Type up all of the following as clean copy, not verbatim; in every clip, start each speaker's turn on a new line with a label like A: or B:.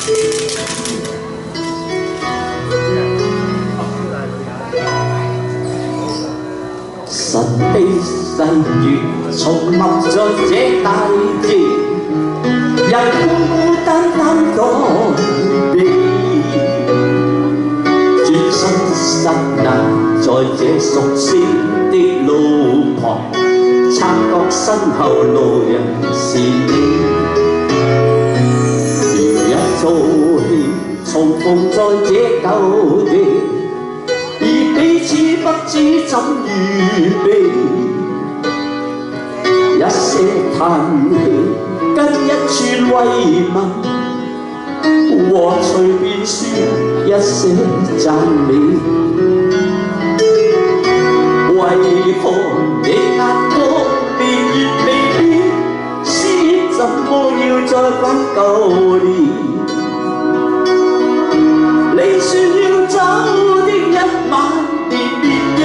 A: 神秘世月重臨在這大地，人孤孤單單躲避，轉身剎那在這熟悉的路旁，察覺身後路人是你，如一套戲重逢在這舊地。彼此不知怎預備，一些嘆氣跟一串慰問，和隨便說一些讚美。為何你眼光變越未變，是怎麼要再返舊年？你說要走的一晚，連綿夜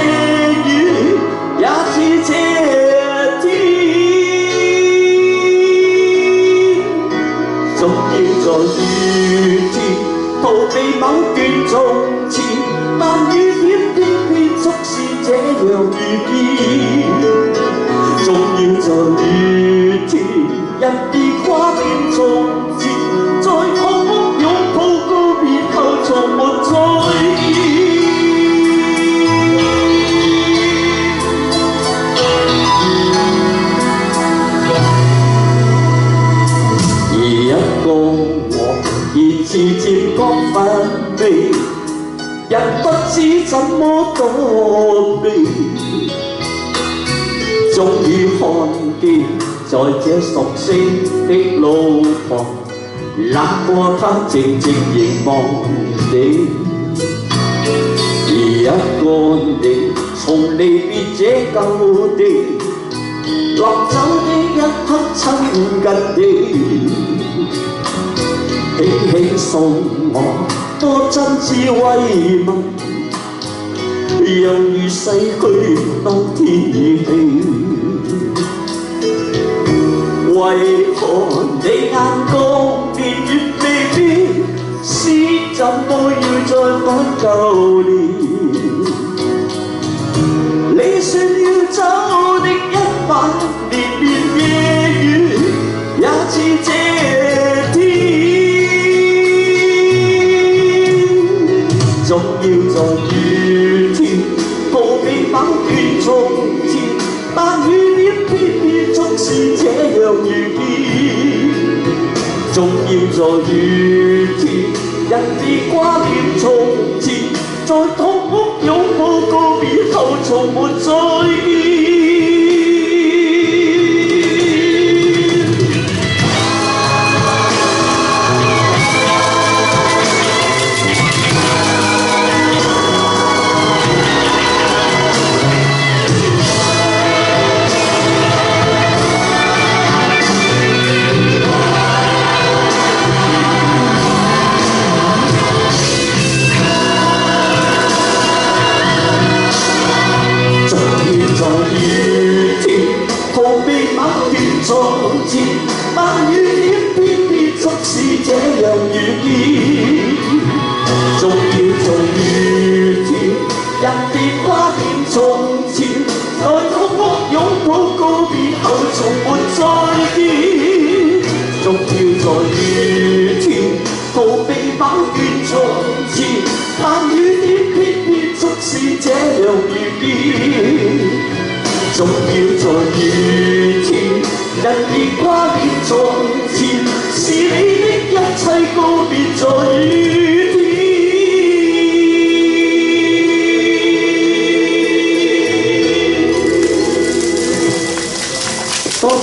A: 雨也似這天，總要在雨天逃避某段從前，但雨點偏偏總是這樣遇見，總要在雨天人別掛念從前，在空屋擁抱告別後從沒再見。而漸漸覺乏味，人不知怎麼躲避，終於看見在這熟悉的路旁，那個他靜靜凝望你，而一個你從離別這舊地，臨走的一刻親近你。輕輕送我，多真摯慰問，猶如逝去當天意氣。為何你眼光變越未變，是怎麼要再返舊年？你說要走的一晚，連綿夜雨也似這天。總要在雨天逃避某段從前，但雨點偏偏總是這樣遇見，總要在雨天人別掛念從前，在痛哭擁抱告別後從沒再見。從前，但雨點偏偏總是這樣遇見，總要在雨天，人別掛念從前，在空屋擁抱告別後從沒再見，總要在雨天逃避某段從前，但雨點偏偏總是這樣遇見，總要在雨天。人別掛念從